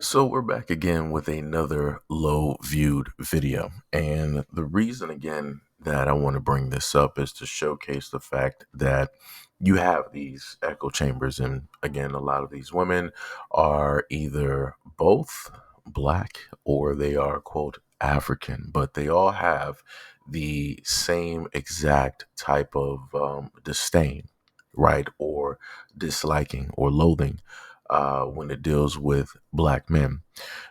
So we're back again with another low viewed video. And the reason again that I want to bring this up is to showcase the fact that you have these echo chambers. And again, a lot of these women are either both black or they are, quote, African, but they all have the same exact type of disdain, right? Or disliking or loathing when it deals with black men.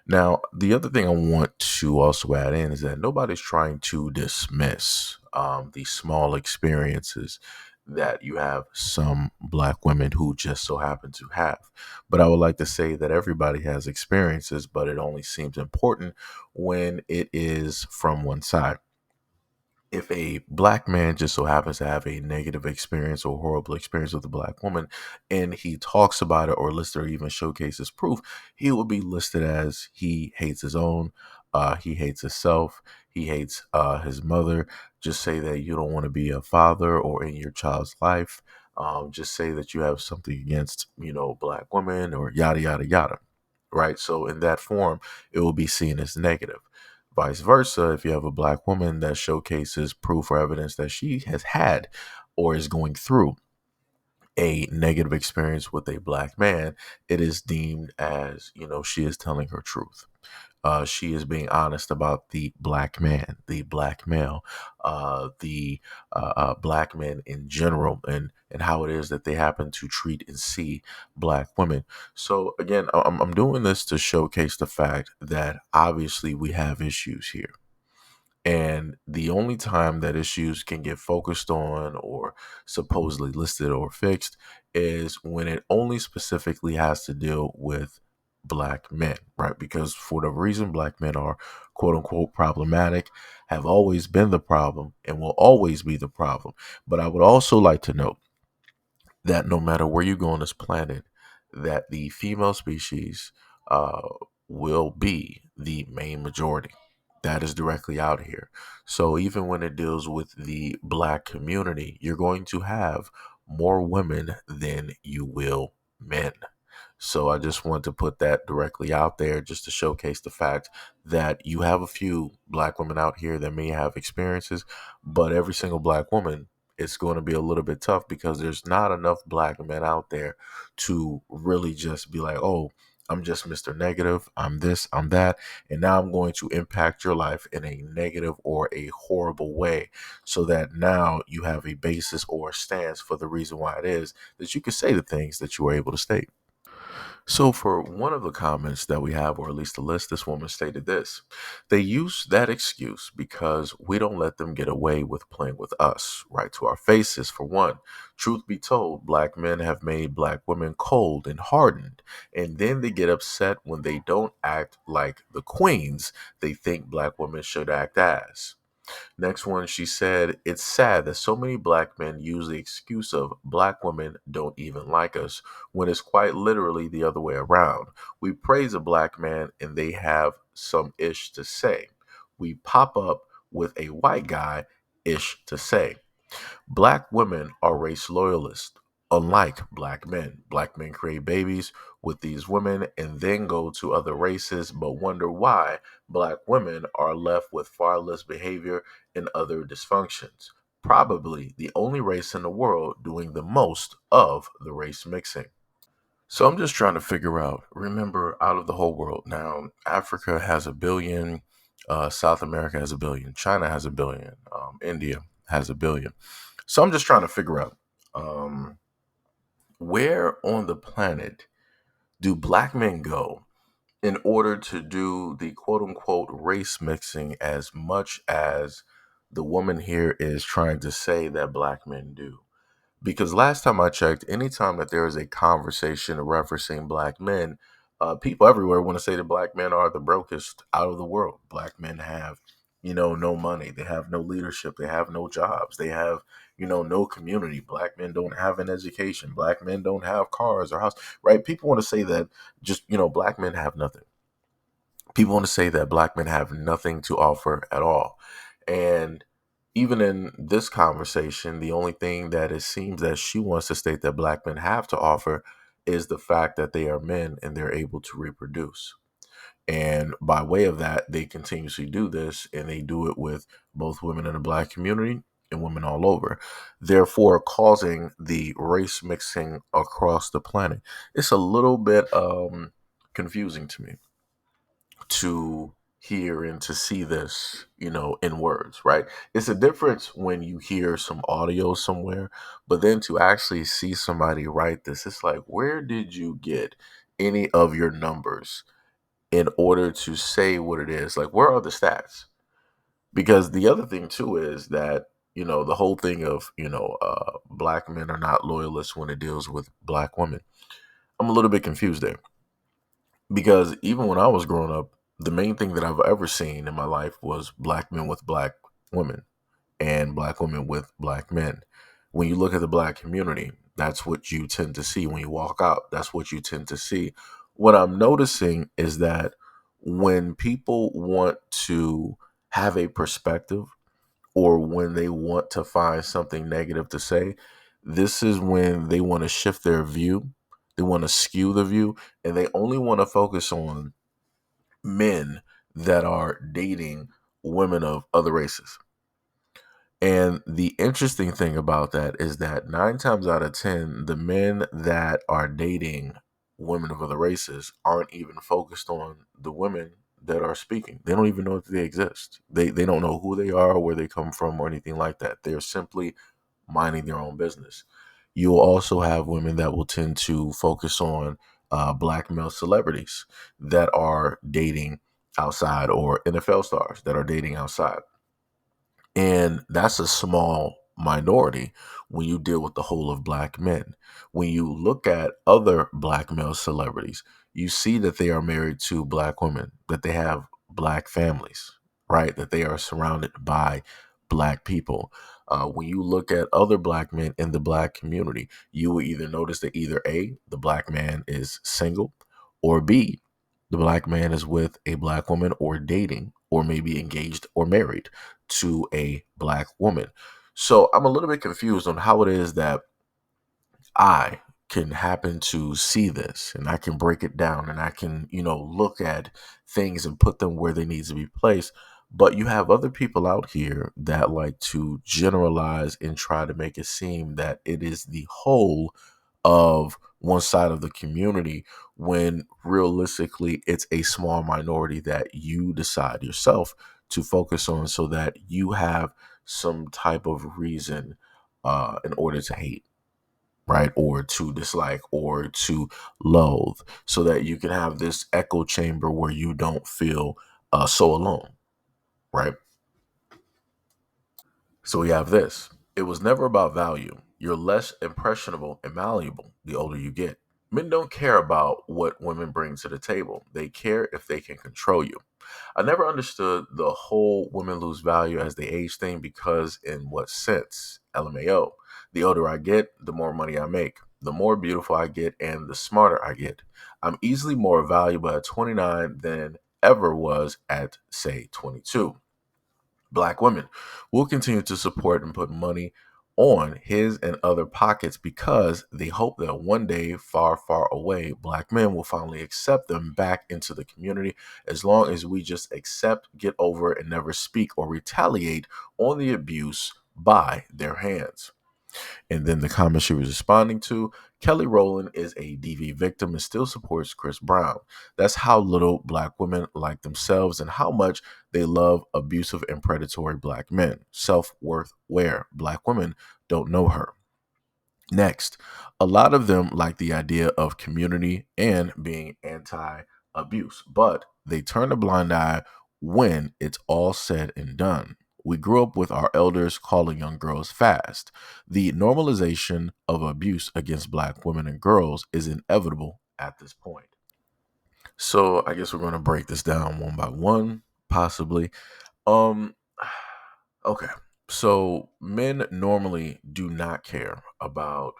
Now, the other thing I want to also add in is that nobody's trying to dismiss the small experiences that you have some black women who just so happen to have. But I would like to say that everybody has experiences, but it only seems important when it is from one side. If a black man just so happens to have a negative experience or horrible experience with a black woman and he talks about it or lists or even showcases proof, he will be listed as he hates his own, he hates himself, he hates his mother. Just say that you don't want to be a father or in your child's life. Just say that you have something against, black women or yada, yada, yada. Right. So in that form, it will be seen as negative. Vice versa, if you have a black woman that showcases proof or evidence that she has had or is going through a negative experience with a black man, it is deemed as, she is telling her truth. She is being honest about the black man, the black male, the black men in general, and how it is that they happen to treat and see black women. So again, I'm doing this to showcase the fact that obviously we have issues here. And the only time that issues can get focused on or supposedly listed or fixed is when it only specifically has to deal with black men, right? Because for the reason black men are quote unquote problematic, have always been the problem and will always be the problem. But I would also like to note that no matter where you go on this planet, that the female species uh, will be the main majority. That is directly out here. So even when it deals with the black community, you're going to have more women than you will men. So I just want to put that directly out there just to showcase the fact that you have a few black women out here that may have experiences, but every single black woman, it's going to be a little bit tough because there's not enough black men out there to really just be like, oh, I'm just Mr. Negative. I'm this, I'm that. And now I'm going to impact your life in a negative or a horrible way so that now you have a basis or a stance for the reason why it is that you can say the things that you were able to state. So, for one of the comments that we have, or at least the list, this woman stated this: they use that excuse because we don't let them get away with playing with us, right to our faces, for one. Truth be told, black men have made black women cold and hardened, and then they get upset when they don't act like the queens they think black women should act as. Next one, she said, it's sad that so many black men use the excuse of black women don't even like us when it's quite literally the other way around. We praise a black man and they have some ish to say. We pop up with a white guy ish to say. Black women are race loyalists, unlike black men. Black men create babies with these women and then go to other races, but wonder why black women are left with far less behavior and other dysfunctions. Probably the only race in the world doing the most of the race mixing. So I'm just trying to figure out, remember, out of the whole world, now Africa has a billion, South America has a billion, China has a billion, India has a billion. So I'm just trying to figure out um, where on the planet do black men go in order to do the quote unquote race mixing as much as the woman here is trying to say that black men do? Because last time I checked, anytime that there is a conversation referencing black men, people everywhere want to say that black men are the brokest out of the world. Black men have, no money. They have no leadership. They have no jobs. They have, no community. Black men don't have an education. Black men don't have cars or house. Right? People want to say that just, black men have nothing. People want to say that black men have nothing to offer at all. And even in this conversation, the only thing that it seems that she wants to state that black men have to offer is the fact that they are men and they're able to reproduce. And by way of that, they continuously do this, and they do it with both women in the black community and women all over, therefore causing the race mixing across the planet. It's a little bit confusing to me to hear and to see this, in words, right? It's a difference when you hear some audio somewhere, but then to actually see somebody write this, it's like, where did you get any of your numbers in order to say what it is? Like, where are the stats? Because the other thing too is that, the whole thing of, black men are not loyalists when it deals with black women. I'm a little bit confused there, because even when I was growing up, the main thing that I've ever seen in my life was black men with black women and black women with black men. When you look at the black community, that's what you tend to see. When you walk out, that's what you tend to see. What I'm noticing is that when people want to have a perspective, or when they want to find something negative to say, this is when they want to shift their view. They want to skew the view, and they only want to focus on men that are dating women of other races. And the interesting thing about that is that 9 times out of 10, the men that are dating women of other races aren't even focused on the women that are speaking. They don't even know that they exist. They don't know who they are, where they come from, or anything like that. They're simply minding their own business. You'll also have women that will tend to focus on black male celebrities that are dating outside, or NFL stars that are dating outside. And that's a small minority when you deal with the whole of black men. When you look at other black male celebrities, you see that they are married to black women, that they have black families, right? That they are surrounded by black people. When you look at other black men in the black community, you will either notice that either A, the black man is single, or B, the black man is with a black woman, or dating, or maybe engaged or married to a black woman. So I'm a little bit confused on how it is that I can happen to see this, and I can break it down, and I can, look at things and put them where they need to be placed. But you have other people out here that like to generalize and try to make it seem that it is the whole of one side of the community, when realistically it's a small minority that you decide yourself to focus on, so that you have some type of reason in order to hate, right? Or to dislike, or to loathe, so that you can have this echo chamber where you don't feel so alone, right? So we have this. It was never about value. You're less impressionable and malleable the older you get. Men don't care about what women bring to the table. They care if they can control you. I never understood the whole women lose value as they age thing, because in what sense? LMAO. The older I get, the more money I make, the more beautiful I get, and the smarter I get. I'm easily more valuable at 29 than ever was at, say, 22. Black women will continue to support and put money on his and other pockets, because they hope that one day, far, far away, black men will finally accept them back into the community, as long as we just accept, get over it, and never speak or retaliate on the abuse by their hands. And then the comment she was responding to: Kelly Rowland is a DV victim and still supports Chris Brown. That's how little black women like themselves, and how much they love abusive and predatory black men. Self-worth where? Black women don't know her. Next, a lot of them like the idea of community and being anti abuse, but they turn a blind eye when it's all said and done. We grew up with our elders calling young girls fast. The normalization of abuse against black women and girls is inevitable at this point. So I guess we're going to break this down one by one, possibly. Um, okay. So men normally do not care about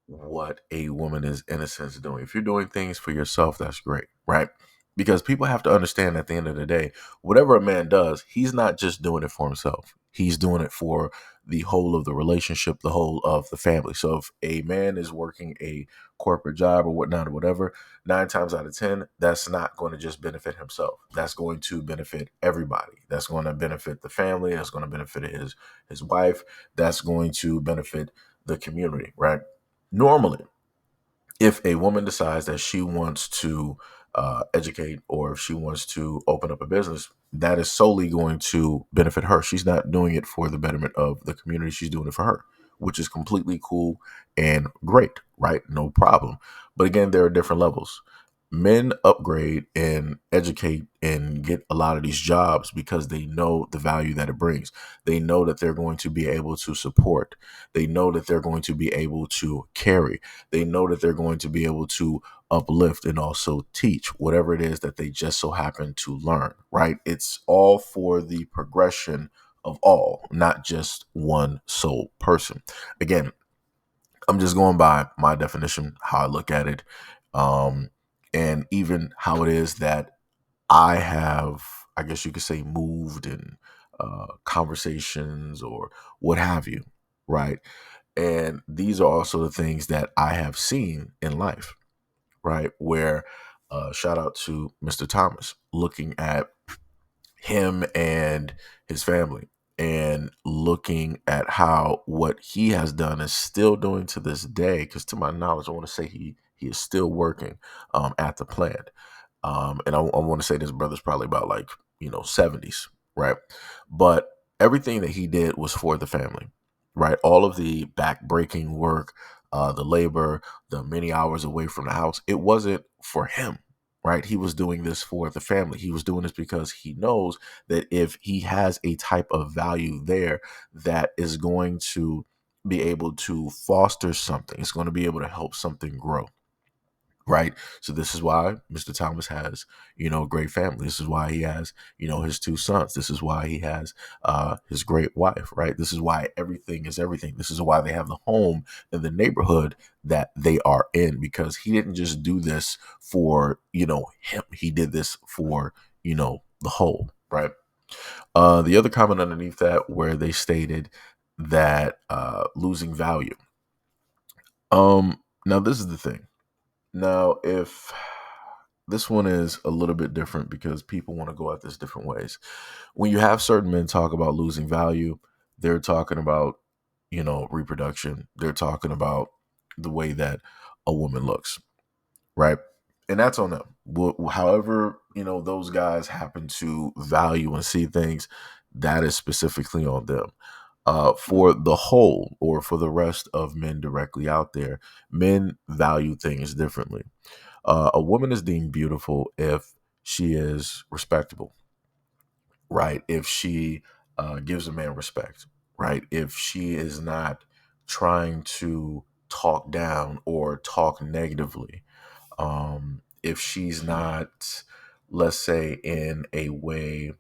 what a woman is, in a sense, doing. If you're doing things for yourself, that's great, right? Because people have to understand, at the end of the day, whatever a man does, he's not just doing it for himself. He's doing it for the whole of the relationship, the whole of the family. So if a man is working a corporate job or whatnot or whatever, 9 times out of 10, that's not going to just benefit himself. That's going to benefit everybody. That's going to benefit the family. That's going to benefit his wife. That's going to benefit the community, right? Normally, if a woman decides that she wants to educate, or if she wants to open up a business, that is solely going to benefit her. She's not doing it for the betterment of the community. She's doing it for her, which is completely cool and great, right? No problem. But again, there are different levels. Men upgrade and educate and get a lot of these jobs because they know the value that it brings. They know that they're going to be able to support. They know that they're going to be able to carry. They know that they're going to be able to uplift and also teach whatever it is that they just so happen to learn, right? It's all for the progression of all, not just one sole person. Again, I'm just going by my definition, how I look at it, um, and even how it is that I have, I guess you could say, moved in conversations or what have you, right? And these are also the things that I have seen in life, right? Where, shout out to Mr. Thomas, looking at him and his family and looking at how what he has done is still doing to this day. Because to my knowledge, I want to say he is still working at the plant. And I want to say this brother's probably about like, 70s, right? But everything that he did was for the family, right? All of the back-breaking work, the labor, the many hours away from the house, it wasn't for him, right? He was doing this for the family. He was doing this because he knows that if he has a type of value there that is going to be able to foster something, it's going to be able to help something grow, right? So this is why Mr. Thomas has, a great family. This is why he has, his two sons. This is why he has his great wife, right? This is why everything is everything. This is why they have the home in the neighborhood that they are in, because he didn't just do this for, him. He did this for, the whole, right? The other comment underneath that, where they stated that losing value. Now this is the thing. Now, if this one is a little bit different because people want to go at this different ways. When you have certain men talk about losing value, they're talking about, reproduction. They're talking about the way that a woman looks, right? And that's on them. However, those guys happen to value and see things, that is specifically on them. For the whole, or for the rest of men directly out there, men value things differently. A woman is deemed beautiful if she is respectable, right? If she gives a man respect, right? If she is not trying to talk down or talk negatively, if she's not, let's say, in a way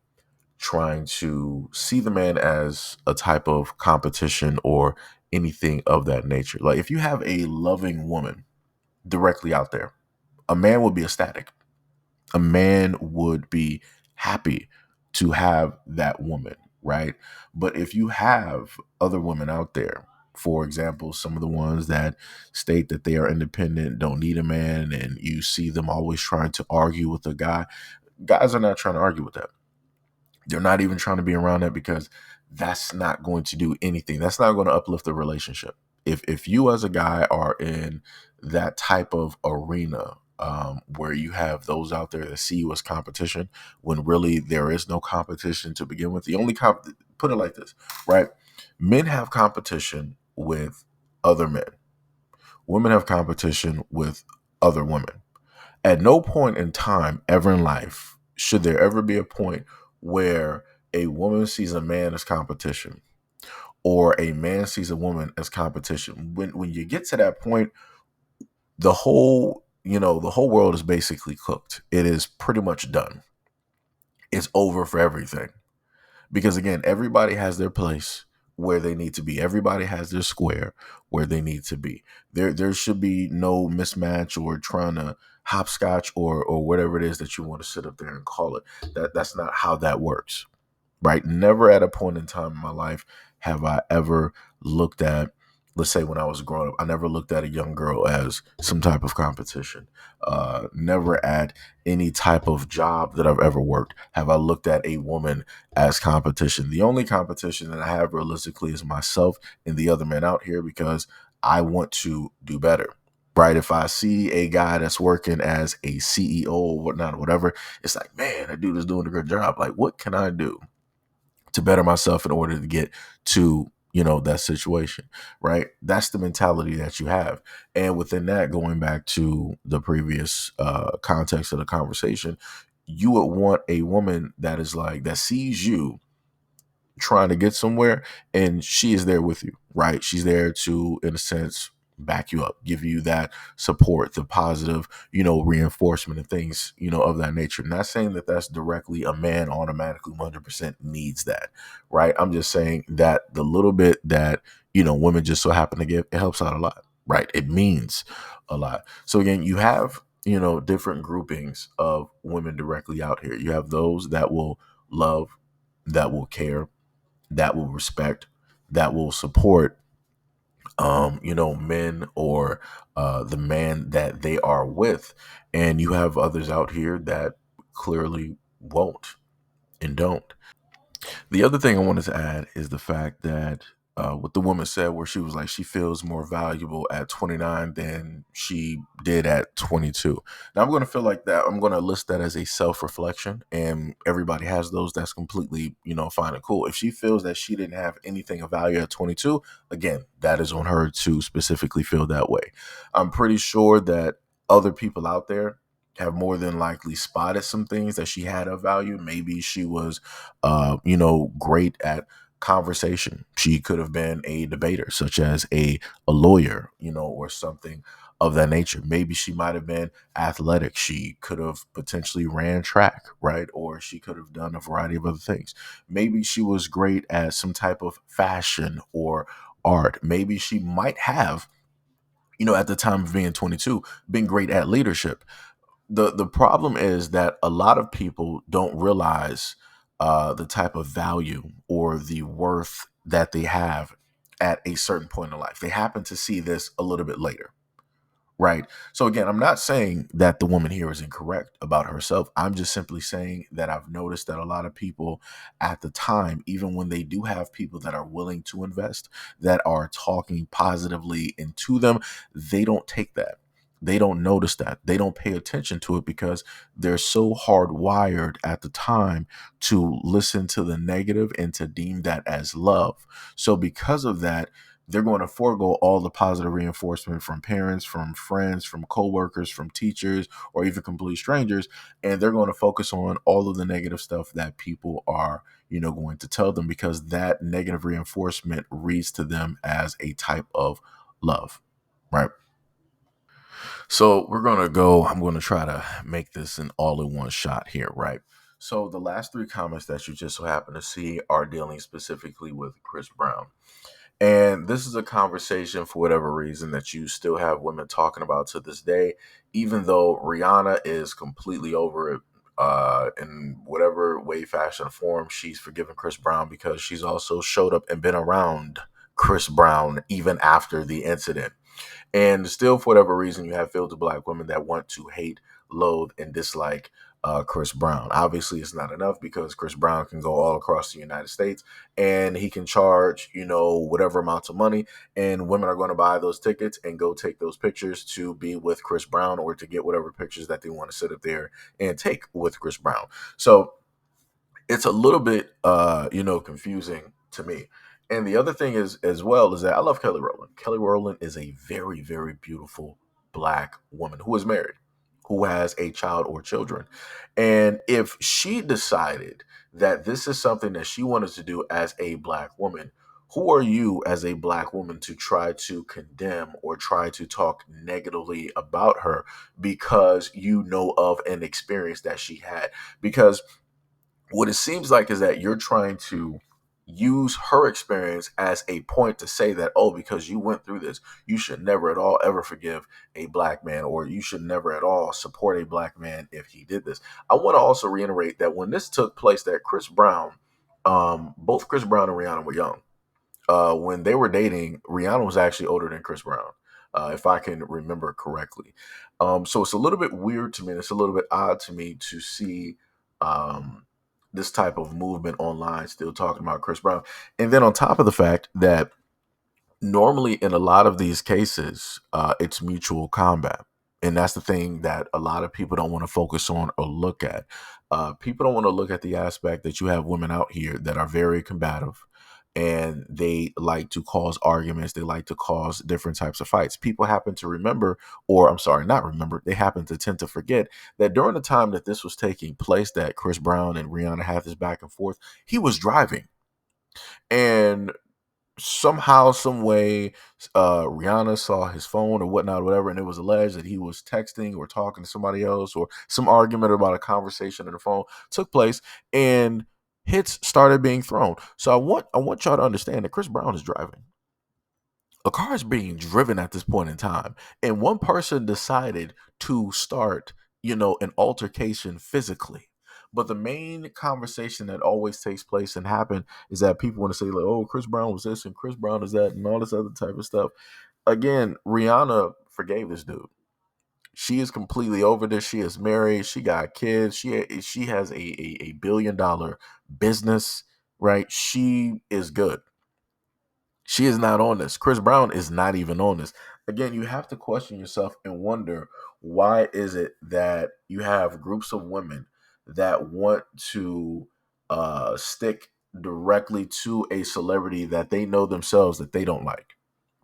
trying to see the man as a type of competition or anything of that nature. Like if you have a loving woman directly out there, a man would be ecstatic. A man would be happy to have that woman, right? But if you have other women out there, for example, some of the ones that state that they are independent, don't need a man, and you see them always trying to argue with a guy, guys are not trying to argue with that. They're not even trying to be around that, because that's not going to do anything. That's not going to uplift the relationship. If you as a guy are in that type of arena, where you have those out there that see you as competition, when really there is no competition to begin with. The only put it like this, right? Men have competition with other men. Women have competition with other women. At no point in time ever in life should there ever be a point where a woman sees a man as competition, or a man sees a woman as competition. When you get to that point, the whole world is basically cooked. It is pretty much done. It's over for everything. Because again, everybody has their place where they need to be. Everybody has their square where they need to be. There should be no mismatch or trying to hopscotch or whatever it is that you want to sit up there and call it. That's not how that works. right? Never at a point in time in my life have I ever looked at, let's say when I was growing up, I never looked at a young girl as some type of competition. Never at any type of job that I've ever worked have I looked at a woman as competition. The only competition that I have realistically is myself and the other men out here, because I want to do better. Right. If I see a guy that's working as a CEO or whatnot, or whatever, it's like, man, that dude is doing a good job. Like, what can I do to better myself in order to get to, that situation? Right. That's the mentality that you have. And within that, going back to the previous context of the conversation, you would want a woman that is like, that sees you trying to get somewhere, and she is there with you, right? She's there to, in a sense, back you up, give you that support, the positive, reinforcement and things, of that nature. Not saying that that's directly a man automatically 100% needs that, right? I'm just saying that the little bit that, women just so happen to give, it helps out a lot, right? It means a lot. So again, you have, different groupings of women directly out here. You have those that will love, that will care, that will respect, that will support, men, or the man that they are with. And you have others out here that clearly won't and don't. The other thing I wanted to add is the fact that what the woman said, where she was like, she feels more valuable at 29 than she did at 22. Now, I'm going to feel like that. I'm going to list that as a self reflection, and everybody has those. That's completely, fine and cool. If she feels that she didn't have anything of value at 22, again, that is on her to specifically feel that way. I'm pretty sure that other people out there have more than likely spotted some things that she had of value. Maybe she was great at conversation. She could have been a debater, such as a lawyer, or something of that nature. Maybe she might have been athletic. She could have potentially ran track, right? Or she could have done a variety of other things. Maybe she was great at some type of fashion or art. Maybe she might have, at the time of being 22, been great at leadership. The problem is that a lot of people don't realize the type of value or the worth that they have at a certain point in life. They happen to see this a little bit later. Right. So again, I'm not saying that the woman here is incorrect about herself. I'm just simply saying that I've noticed that a lot of people at the time, even when they do have people that are willing to invest, that are talking positively into them, they don't take that. They don't notice that. They don't pay attention to it because they're so hardwired at the time to listen to the negative and to deem that as love. So because of that, they're going to forego all the positive reinforcement from parents, from friends, from coworkers, from teachers, or even complete strangers. And they're going to focus on all of the negative stuff that people are, going to tell them, because that negative reinforcement reads to them as a type of love. Right. So I'm going to try to make this an all in one shot here. Right. So the last three comments that you just so happen to see are dealing specifically with Chris Brown. And this is a conversation, for whatever reason, that you still have women talking about to this day, even though Rihanna is completely over it, in whatever way, fashion, or form. She's forgiven Chris Brown because she's also showed up and been around Chris Brown even after the incident. And still, for whatever reason, you have filter black women that want to hate, loathe, and dislike Chris Brown. Obviously, it's not enough, because Chris Brown can go all across the United States and he can charge, whatever amounts of money. And women are going to buy those tickets and go take those pictures to be with Chris Brown, or to get whatever pictures that they want to sit up there and take with Chris Brown. So it's a little bit confusing to me. And the other thing is, as well, is that I love Kelly Rowland. Kelly Rowland is a very, very beautiful black woman who is married, who has a child or children. And if she decided that this is something that she wanted to do as a black woman, who are you as a black woman to try to condemn or try to talk negatively about her because you know of an experience that she had? Because what it seems like is that you're trying to use her experience as a point to say that, oh, because you went through this, you should never at all ever forgive a black man, or you should never at all support a black man if he did this. I want to also reiterate that when this took place, that Chris Brown Both Chris Brown and Rihanna were young. When they were dating, Rihanna was actually older than Chris Brown, if I can remember correctly. So it's a little bit weird to me. And it's a little bit odd to me to see um, this type of movement online still talking about Chris Brown. And then on top of the fact that normally in a lot of these cases, it's mutual combat. And that's the thing that a lot of people don't want to focus on or look at. People don't want to look at the aspect that you have women out here that are very combative and they like to cause arguments. They like to cause different types of fights. People happen to remember, or I'm sorry, not remember, they happen to tend to forget that during the time that this was taking place, that Chris Brown and Rihanna had this back and forth, he was driving. And somehow, some way, Rihanna saw his phone or whatnot, or whatever, and it was alleged that he was texting or talking to somebody else, or some argument about a conversation on the phone took place, and hits started being thrown. So I want y'all to understand that Chris Brown is driving. A car is being driven at this point in time, and one person decided to start, an altercation physically. But the main conversation that always takes place and happen is that people want to say like, "Oh, Chris Brown was this and Chris Brown is that," and all this other type of stuff. Again, Rihanna forgave this dude. She is completely over this. She is married. She got kids. She has a $1 billion business. Right? She is good. She is not on this. Chris Brown is not even on this. Again, you have to question yourself and wonder, why is it that you have groups of women that want to stick directly to a celebrity that they know themselves that they don't like,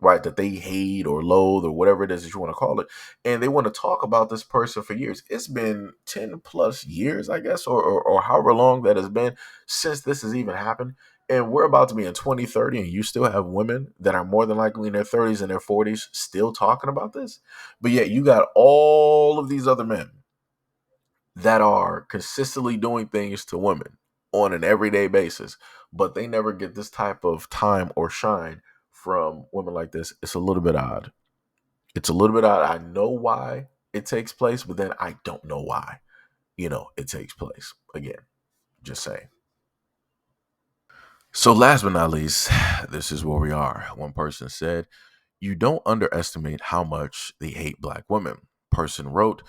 right? That they hate or loathe or whatever it is that you want to call it. And they want to talk about this person for years. It's been 10 plus years, I guess, or however long that has been since this has even happened, and we're about to be in 2030, and you still have women that are more than likely in their 30s and their 40s still talking about this. But yet you got all of these other men that are consistently doing things to women on an everyday basis, but they never get this type of time or shine from women like this. It's a little bit odd. It's a little bit odd. I know why it takes place, but then I don't know why, it takes place. Again, just saying. So, last but not least, this is where we are. One person said, "You don't underestimate how much they hate black women." Person wrote,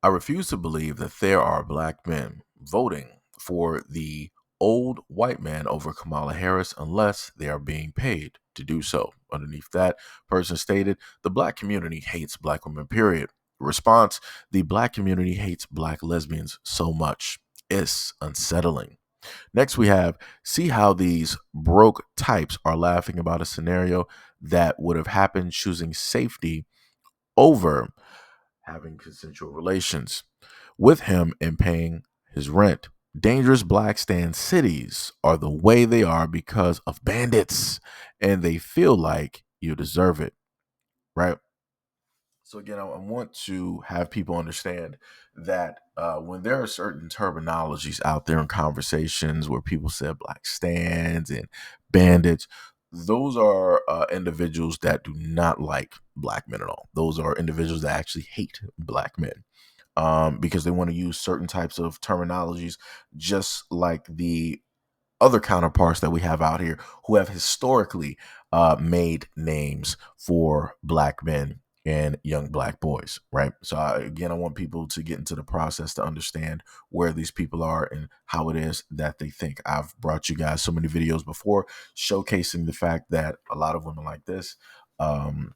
"I refuse to believe that there are black men voting for the old white man over Kamala Harris unless they are being paid to do so." Underneath that, person stated, "The black community hates black women, period." Response, "The black community hates black lesbians so much. It's unsettling." Next, we have, "See how these broke types are laughing about a scenario that would have happened, choosing safety over having consensual relations with him and paying his rent. Dangerous black stand cities are the way they are because of bandits, and they feel like you deserve it," right? So again, I want to have people understand that when there are certain terminologies out there in conversations where people say black stands and bandits, those are individuals that do not like black men at all. Those are individuals that actually hate black men, because they want to use certain types of terminologies, just like the other counterparts that we have out here who have historically made names for black men and young black boys, right? So again, I want people to get into the process to understand where these people are and how it is that they think. I've brought you guys so many videos before showcasing the fact that a lot of women like this, um,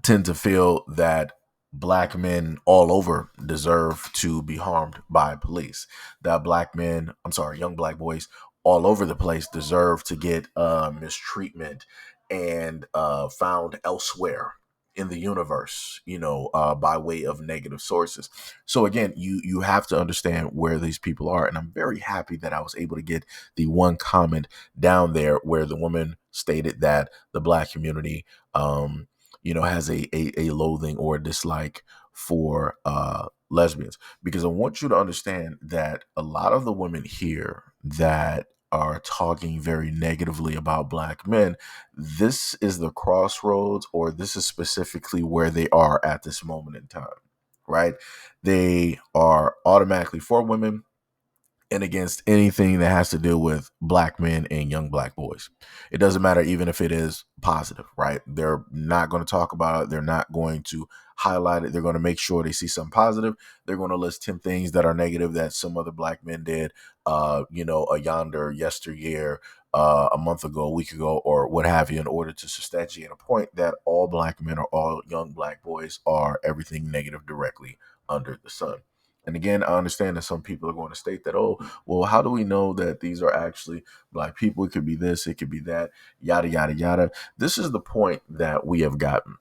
tend to feel that black men all over deserve to be harmed by police. That black men, I'm sorry, young black boys all over the place deserve to get mistreatment and found elsewhere in the universe, by way of negative sources. So again, you have to understand where these people are, and I'm very happy that I was able to get the one comment down there where the woman stated that the black community, has a loathing or a dislike for lesbians. Because I want you to understand that a lot of the women here that are talking very negatively about black men, this is the crossroads, or this is specifically where they are at this moment in time, right? They are automatically for women. and against anything that has to do with black men and young black boys. It doesn't matter even if it is positive, right? They're not going to talk about it. They're not going to highlight it. They're going to make sure they see something positive. They're going to list 10 things that are negative that some other black men did, a yonder, yesteryear, a month ago, a week ago, or what have you, in order to substantiate a point that all black men or all young black boys are everything negative directly under the sun. And again, I understand that some people are going to state that, oh, well, how do we know that these are actually black people? It could be this, it could be that, yada, yada, yada. This is the point that we have gotten,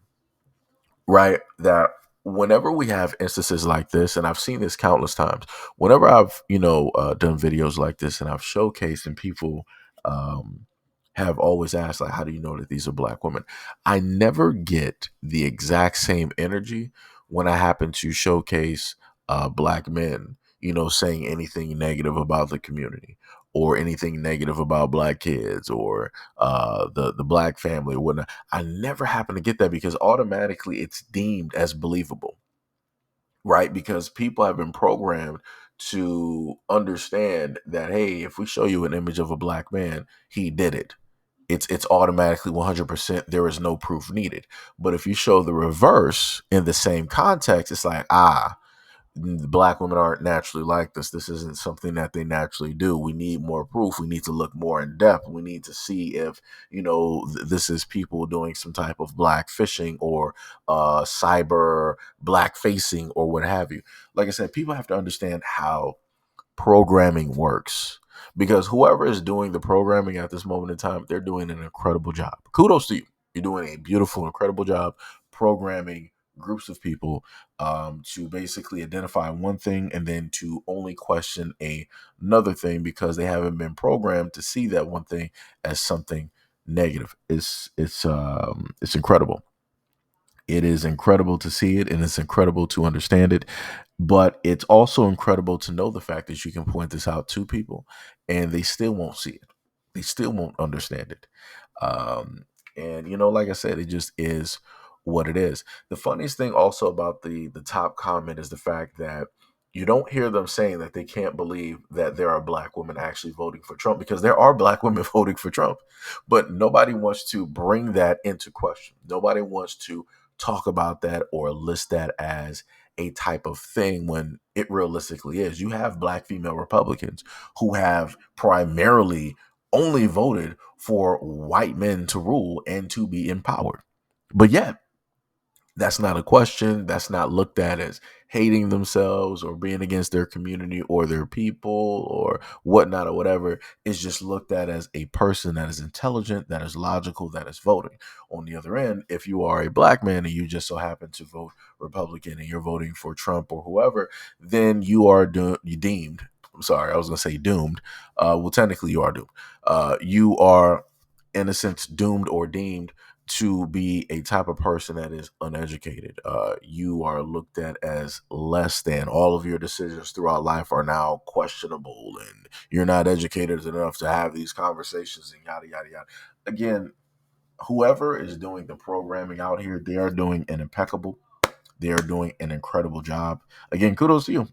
right? That whenever we have instances like this, and I've seen this countless times, whenever I've, done videos like this and I've showcased and people um, have always asked, like, how do you know that these are black women? I never get the exact same energy when I happen to showcase black men, saying anything negative about the community or anything negative about black kids or the black family or whatnot. I never happen to get that because automatically it's deemed as believable, right? Because people have been programmed to understand that, hey, if we show you an image of a black man, he did it. It's automatically 100%. There is no proof needed. But if you show the reverse in the same context, it's like, black women aren't naturally like this. This isn't something that they naturally do. We need more proof. We need to look more in depth. We need to see if, this is people doing some type of black fishing or cyber black facing or what have you. Like I said, people have to understand how programming works, because whoever is doing the programming at this moment in time, they're doing an incredible job. Kudos to you. You're doing a beautiful, incredible job programming groups of people to basically identify one thing and then to only question another thing because they haven't been programmed to see that one thing as something negative. It's incredible. It is incredible to see it and it's incredible to understand it. But it's also incredible to know the fact that you can point this out to people and they still won't see it. They still won't understand it. Um, and like I said, it just is what it is. The funniest thing also about the top comment is the fact that you don't hear them saying that they can't believe that there are black women actually voting for Trump, because there are black women voting for Trump. But nobody wants to bring that into question. Nobody wants to talk about that or list that as a type of thing when it realistically is. You have black female Republicans who have primarily only voted for white men to rule and to be empowered. But yet, that's not a question. That's not looked at as hating themselves or being against their community or their people or whatnot or whatever. It's just looked at as a person that is intelligent, that is logical, that is voting. On the other end, if you are a black man and you just so happen to vote Republican and you're voting for Trump or whoever, then you are you deemed. I'm sorry, I was going to say doomed. Well, technically, you are doomed. You are, in a sense, doomed or deemed to be a type of person that is uneducated. You are looked at as less than. All of your decisions throughout life are now questionable, and you're not educated enough to have these conversations and yada, yada, yada. Again, whoever is doing the programming out here, they are doing an impeccable, they are doing an incredible job. Again, kudos to you.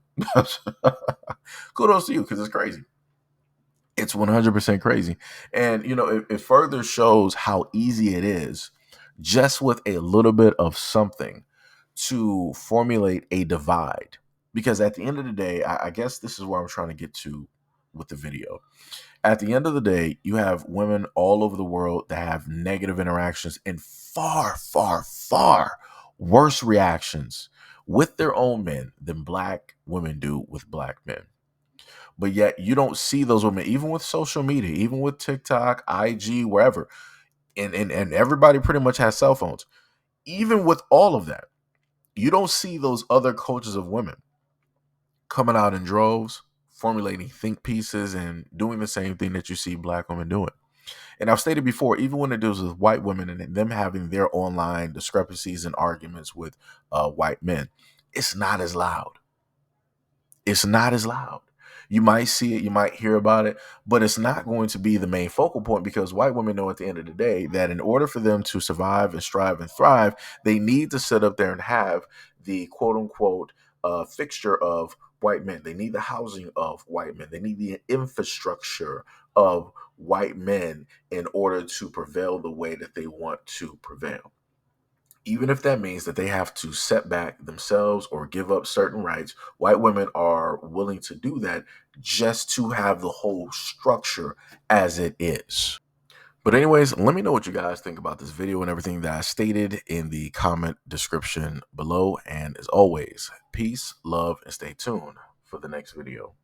Kudos to you, because it's crazy. It's 100% crazy. And, it further shows how easy it is just with a little bit of something to formulate a divide. Because at the end of the day, I guess this is where I'm trying to get to with the video. At the end of the day, you have women all over the world that have negative interactions and far, far, far worse reactions with their own men than black women do with black men. But yet you don't see those women, even with social media, even with TikTok, IG, wherever. And everybody pretty much has cell phones. Even with all of that, you don't see those other cultures of women coming out in droves, formulating think pieces and doing the same thing that you see black women doing. And I've stated before, even when it deals with white women and them having their online discrepancies and arguments with white men, it's not as loud. It's not as loud. You might see it, you might hear about it, but it's not going to be the main focal point, because white women know at the end of the day that in order for them to survive and strive and thrive, they need to sit up there and have the quote unquote fixture of white men. They need the housing of white men. They need the infrastructure of white men in order to prevail the way that they want to prevail. Even if that means that they have to set back themselves or give up certain rights, white women are willing to do that just to have the whole structure as it is. But anyways, let me know what you guys think about this video and everything that I stated in the comment description below. And as always, peace, love, and stay tuned for the next video.